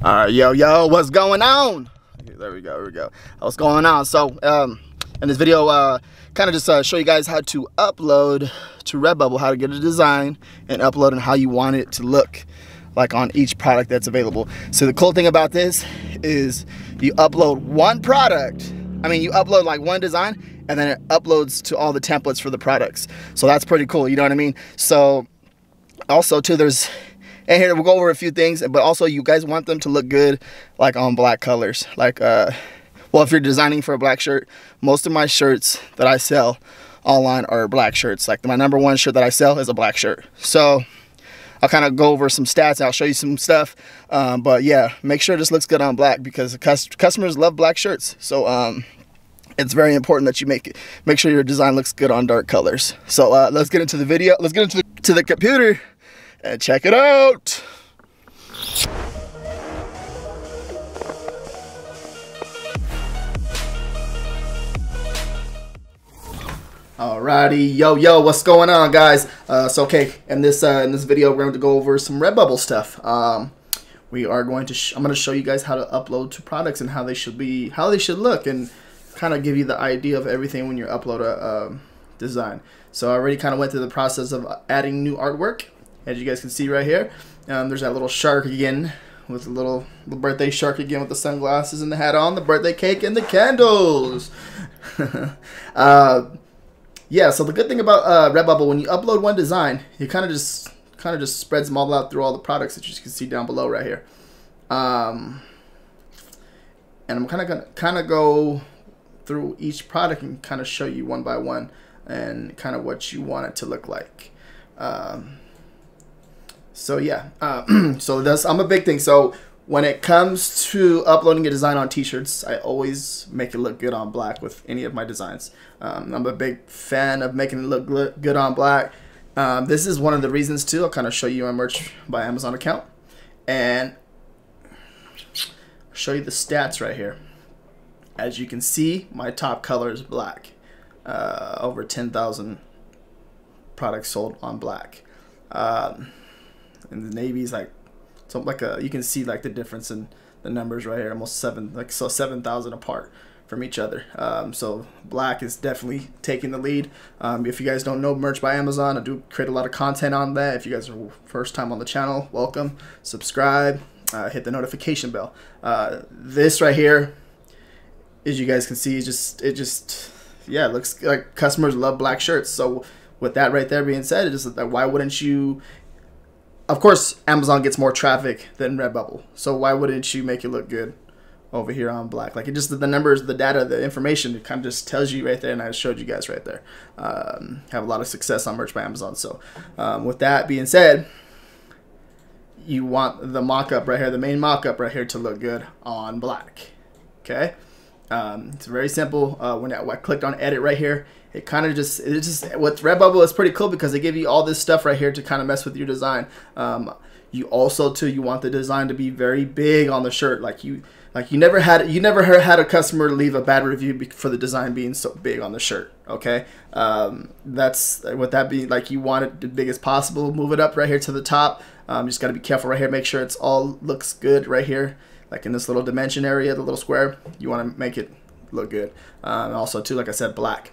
Yo, what's going on? There we go. What's going on? So, in this video, kind of just show you guys how to upload to Redbubble, how to get a design and upload and how you want it to look like on each product that's available. So the cool thing about this is you upload one product. You upload like one design and then it uploads to all the templates for the products. So that's pretty cool, you know what I mean? So also too, and here we'll go over a few things, but also you guys want them to look good like on black colors. Like, well, if you're designing for a black shirt, most of my shirts that I sell online are black shirts. Like my #1 shirt that I sell is a black shirt. So I'll kind of go over some stats. I'll show you some stuff. But yeah, make sure this looks good on black because customers love black shirts. So it's very important that you make sure your design looks good on dark colors. So let's get into the video. Let's get into the computer and check it out. Alrighty, yo, what's going on, guys? So okay, in this video, we're going to go over some Redbubble stuff. I'm going to show you guys how to upload to products and how they should look, and kind of give you the idea of everything when you upload a design. So I already kind of went through the process of adding new artwork. As you guys can see right here, there's that little shark again, with the little birthday shark again with the sunglasses and the hat on, the birthday cake and the candles. Yeah, so the good thing about Redbubble, when you upload one design, it kind of just spreads them all out through all the products that you can see down below right here. And I'm gonna go through each product and kind of show you one by one and kind of what you want it to look like. So yeah, so I'm a big thing. So when it comes to uploading a design on t-shirts, I always make it look good on black with any of my designs. I'm a big fan of making it look good on black. This is one of the reasons too. I'll kind of show you my Merch by Amazon account and show you the stats right here. As you can see, my top color is black. Over 10,000 products sold on black. And the navy is like, so like you can see like the difference in the numbers right here, almost 7,000 apart from each other. So black is definitely taking the lead. If you guys don't know Merch by Amazon, I do create a lot of content on that. If you guys are first time on the channel, welcome, subscribe, hit the notification bell. This right here, as you guys can see, it looks like customers love black shirts. So with that right there being said, it's like, why wouldn't you? Of course, Amazon gets more traffic than Redbubble, so why wouldn't you make it look good over here on black? Like, it just, the numbers, the data, the information, it kind of just tells you right there, and I showed you guys right there. Have a lot of success on Merch by Amazon. So with that being said, you want the mock-up right here, the main mock-up right here, to look good on black. Okay, it's very simple. When I clicked on edit right here, it kind of just with Redbubble is pretty cool because they give you all this stuff right here to kind of mess with your design. You also too, you want the design to be very big on the shirt. Like you never had a customer leave a bad review for the design being so big on the shirt. Okay, that's with that being, like, you want it the biggest possible. Move it up right here to the top. You just got to be careful right here. Make sure it's all looks good right here, like in this little dimension area, the little square. You want to make it look good. Also too, like I said, black.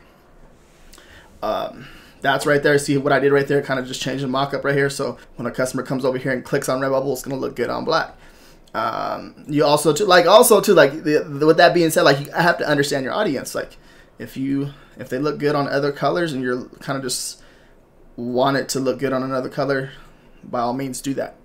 That's right there. See what I did right there? Kind of just changed the mock-up right here. So when a customer comes over here and clicks on Redbubble, it's gonna look good on black. You also too, like with that being said, like, I have to understand your audience. Like if they look good on other colors and you're kind of just want it to look good on another color, by all means do that.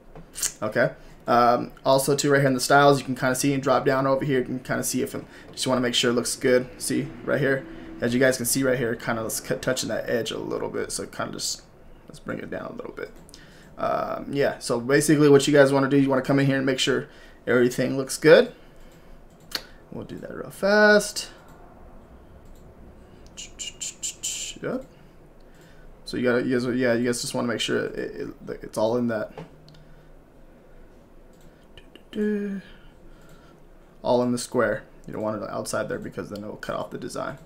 Okay. Also too, right here in the styles, you can kind of see and drop down over here. You can kind of see if just want to make sure it looks good. See right here. As you guys can see right here, kind of touching that edge a little bit, so kind of just, let's bring it down a little bit. Yeah, so basically what you guys want to do, you want to come in here and make sure everything looks good. We'll do that real fast. Yep. So you guys just want to make sure it's all in that. All in the square. You don't want it outside there because then it will cut off the design.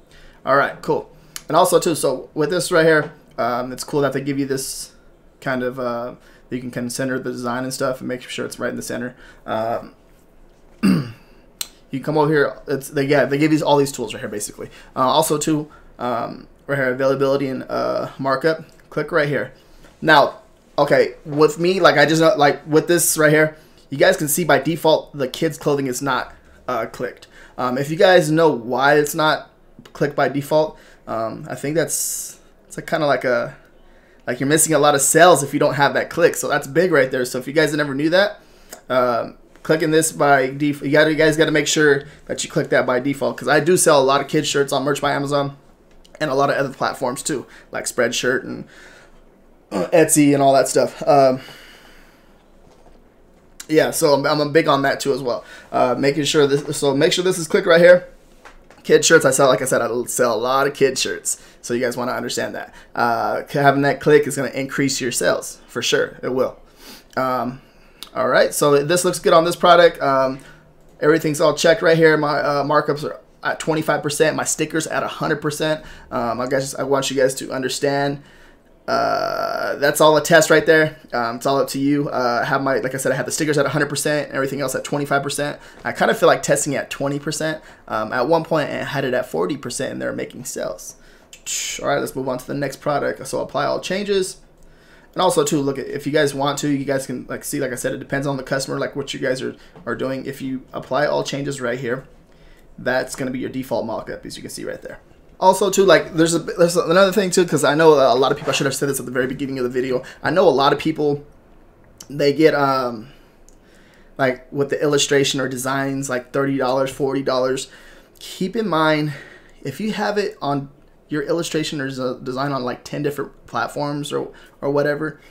All right, cool. And also too, so with this right here, it's cool that they give you this kind of you can kind of center the design and stuff and make sure it's right in the center. You come over here. They give you all these tools right here basically. Also too, right here, availability and markup. Click right here. Now, okay, with me, like I just like with this right here, you guys can see by default the kids clothing is not clicked. If you guys know why it's not clicked by default, I think it's like kind of like you're missing a lot of sales if you don't have that click. So that's big right there. So if you guys never knew that, clicking this by default, you guys got to make sure that you click that by default, because I do sell a lot of kids shirts on Merch by Amazon and a lot of other platforms too, like Spreadshirt and Etsy and all that stuff. Yeah, so I'm big on that too as well. Making sure this, so make sure this is clicked right here. Kid shirts, I sell a lot of kid shirts, so you guys want to understand that. Having that click is going to increase your sales for sure. It will. All right, so this looks good on this product. Everything's all checked right here. My markups are at 25%. My stickers at 100%. I want you guys to understand. That's all a test right there. It's all up to you. Like I said, I have the stickers at 100%, everything else at 25%. I kind of feel like testing at 20%. At one point, I had it at 40%, and they're making sales. All right, let's move on to the next product. So apply all changes. And also too, look, if you guys want to, you guys can see, like I said, it depends on the customer, like what you guys are doing. If you apply all changes right here, that's going to be your default mockup, as you can see right there. Also too, like there's another thing too, because I know a lot of people, I should have said this at the very beginning of the video, I know a lot of people, they get like with the illustration or designs like $30, $40. Keep in mind, if you have it on your illustration or design on like 10 different platforms or whatever,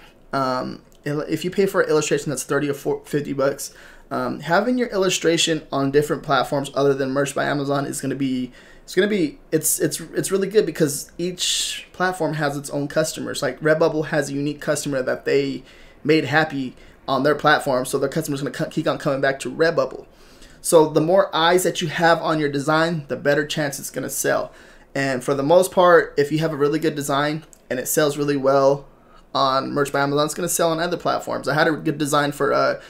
if you pay for an illustration that's 30 or 50 bucks, having your illustration on different platforms other than Merch by Amazon is going to be it's really good, because each platform has its own customers. Like Redbubble has a unique customer that they made happy on their platform, so their customers going to keep on coming back to Redbubble. So the more eyes that you have on your design, the better chance it's going to sell. And for the most part, if you have a really good design and it sells really well on Merch by Amazon, it's going to sell on other platforms. I had a good design for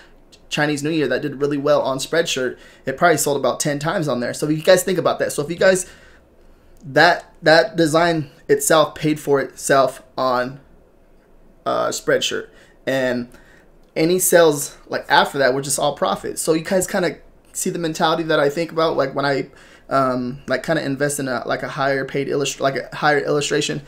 Chinese New Year that did really well on Spreadshirt. It probably sold about 10 times on there. So if you guys think about that, so if you guys, that design itself paid for itself on Spreadshirt, and any sales like after that were just all profit. So you guys kind of see the mentality that I think about, like when I like kind of invest in a higher paid illustration.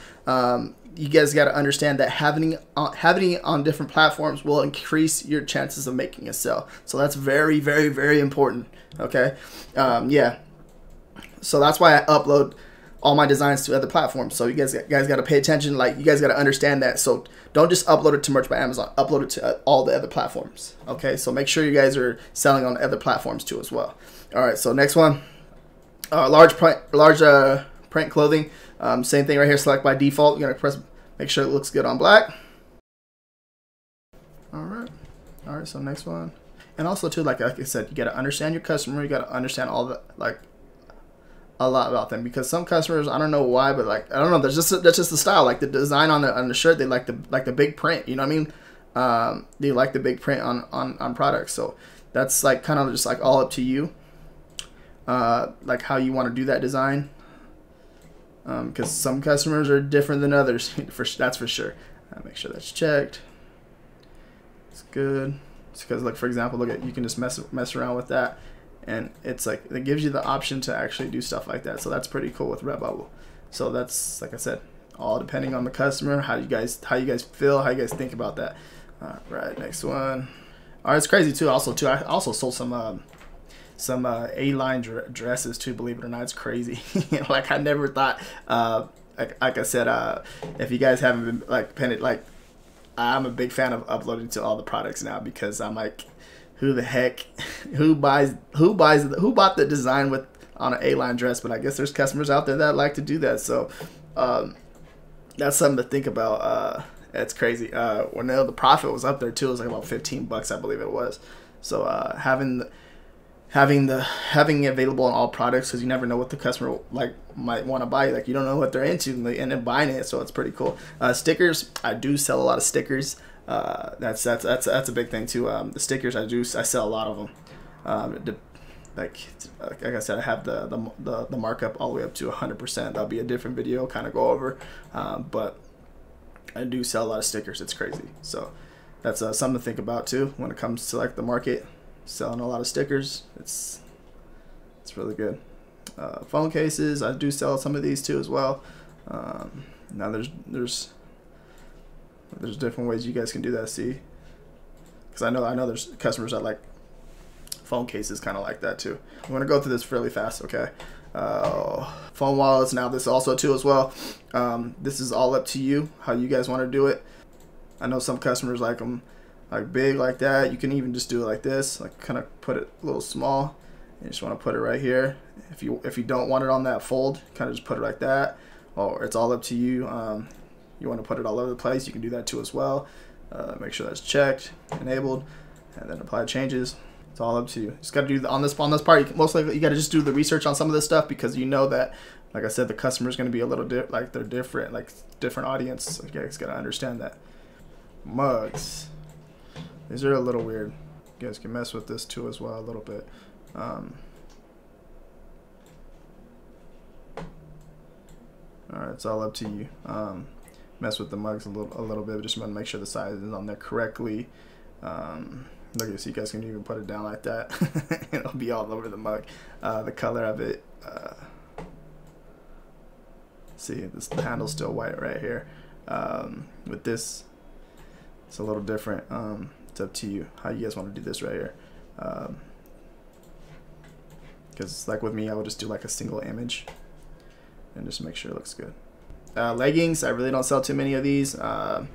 You guys got to understand that having it on different platforms will increase your chances of making a sale. So that's very, very, very important. Okay, yeah. So that's why I upload all my designs to other platforms. So you guys got to pay attention. Like, you guys got to understand that. So don't just upload it to Merch by Amazon. Upload it to all the other platforms. Okay, so make sure you guys are selling on other platforms too as well. All right, so next one, large print clothing. Same thing right here. Select by default. You're gonna make sure it looks good on black. All right. So next one, and also too, like I said, you gotta understand your customer. You gotta understand all the a lot about them, because some customers, I don't know why, but like I don't know, that's just the style. Like the design on the shirt, they like the big print. You know what I mean? They like the big print on products. So that's like kind of just like all up to you. Like how you want to do that design. Because some customers are different than others, that's for sure. Make sure that's checked. It's good. It's because, like, for example, look at, you can just mess around with that, and it's like it gives you the option to actually do stuff like that. So that's pretty cool with Redbubble. So that's, like I said, all depending on the customer, how you guys feel, how you guys think about that. Right, next one. All right, it's crazy too. I also sold some A-line dresses too, believe it or not. It's crazy. Like I never thought, like I said, if you guys haven't been I'm a big fan of uploading to all the products now, because I'm like, who the heck, who bought the design on an A-line dress? But I guess there's customers out there that like to do that. So that's something to think about. It's crazy. When the profit was up there too, it was like about 15 bucks, I believe it was. So having it available on all products, because you never know what the customer might want to buy. Like, you don't know what they're into, and they end up buying it. So it's pretty cool. Stickers, I do sell a lot of stickers. That's a big thing too. The stickers, I sell a lot of them. like I said, I have the markup all the way up to 100%. That'll be a different video, kind of go over, but I do sell a lot of stickers. It's crazy. So that's something to think about too when it comes to like the market. Selling a lot of stickers, it's really good. Phone cases, I do sell some of these too as well. Now there's different ways you guys can do that. See, because I know there's customers that like phone cases kind of like that too. I'm gonna go through this fairly fast. Okay. Phone wallets, now this also too as well. This is all up to you how you guys want to do it. I know some customers like them like big like that. You can even just do it like this, like kind of put it a little small. You just want to put it right here. If you don't want it on that fold, kind of just put it like that, or it's all up to you. You want to put it all over the place, you can do that too as well. Make sure that's checked, enabled, and then apply changes. It's all up to you. Just got to do on this part. Most likely you got to just do the research on some of this stuff, because you know that, like I said, the customer is going to be a little like they're different, like different audience. So you guys got to understand that. Mugs, these are a little weird. You guys can mess with this too as well a little bit. Alright, it's all up to you. Mess with the mugs a little bit. Just want to make sure the size is on there correctly. Look at this, you guys can even put it down like that. It'll be all over the mug. The color of it. See, the handle's still white right here. With this, it's a little different. It's up to you how you guys want to do this right here. Because like with me, I would just do like a single image and just make sure it looks good. Leggings, I really don't sell too many of these. I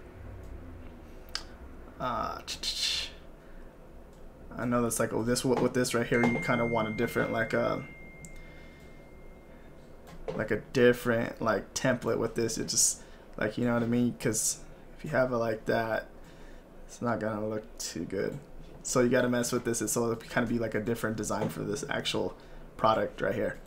know that's like, oh, with this right here, you kind of want a different like a different like template with this. It just like, you know what I mean? Because if you have it like that, it's not gonna look too good. So you got to mess with this. So it'll kind of be like a different design for this actual product right here.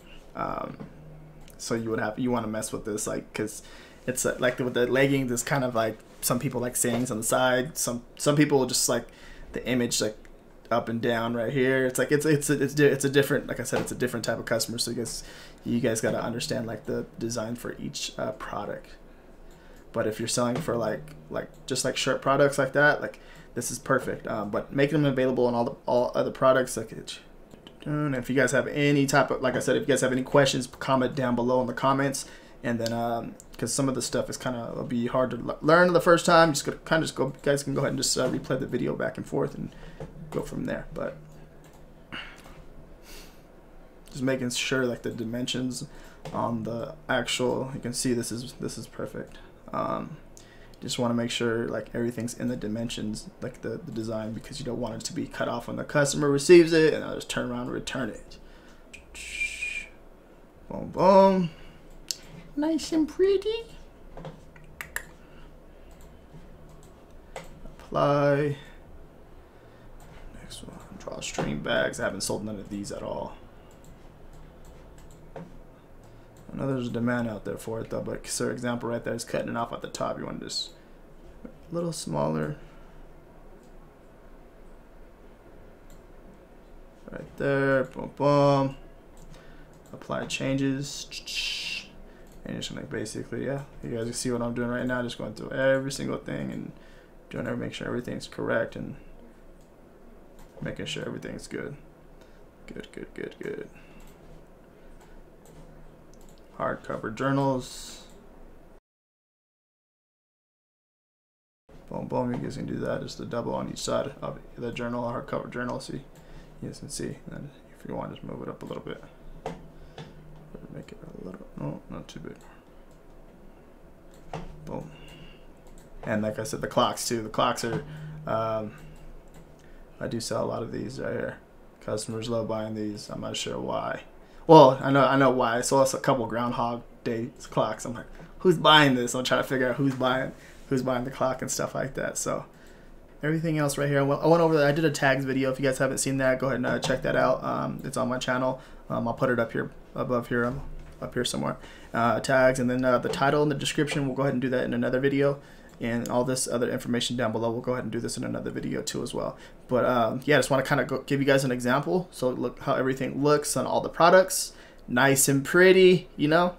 So you want to mess with this, like, because it's like with the leggings, it's kind of like some people like sayings on the side. Some people will just like the image like up and down right here. It's like it's a different, like I said, it's a different type of customer. So you guys got to understand like the design for each product. But if you're selling for like just like shirt products like that, like this is perfect. But making them available on all other products, like it. And if you guys have any type of, like I said, if you guys have any questions, comment down below in the comments. And then because some of the stuff is kind of be hard to learn the first time, just go. You guys can go ahead and just replay the video back and forth and go from there. But just making sure like the dimensions on the actual, you can see this is perfect. Just want to make sure like everything's in the dimensions, like the design, because you don't want it to be cut off when the customer receives it and I'll just turn around and return it. Boom, boom. Nice and pretty. Apply. Next one, drawstring bags. I haven't sold none of these at all. I know there's a demand out there for it though, but for example right there is cutting it off at the top. You want to just a little smaller. Right there, boom, boom. Apply changes. And you're just gonna basically, yeah, you guys can see what I'm doing right now, just going through every single thing and make sure everything's correct and making sure everything's good. Good. Hardcover journals. Boom, boom. You guys can do that. Just a double on each side of the journal, hardcover journal. See, you guys can see. And if you want, just move it up a little bit. Make it a little, no, not too big. Boom. And like I said, the clocks too. The clocks are, I do sell a lot of these right here. Customers love buying these. I'm not sure why. Well, I know why. I saw a couple Groundhog Day clocks. I'm like, who's buying this? I'm trying to figure out who's buying the clock and stuff like that. So everything else right here, I went over that. I did a tags video. If you guys haven't seen that, go ahead and check that out. It's on my channel. I'll put it up here, above here, up here somewhere. Tags, and then the title and the description. We'll go ahead and do that in another video. and all this other information down below. We'll go ahead and do this in another video too as well. But yeah, I just want to kind of give you guys an example. So look how everything looks on all the products, nice and pretty, you know.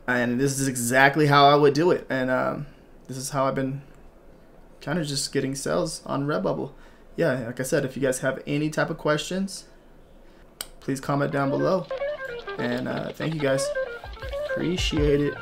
And this is exactly how I would do it. And this is how I've been kind of just getting sales on Redbubble. Yeah, like I said, if you guys have any type of questions, please comment down below. And thank you guys. Appreciate it.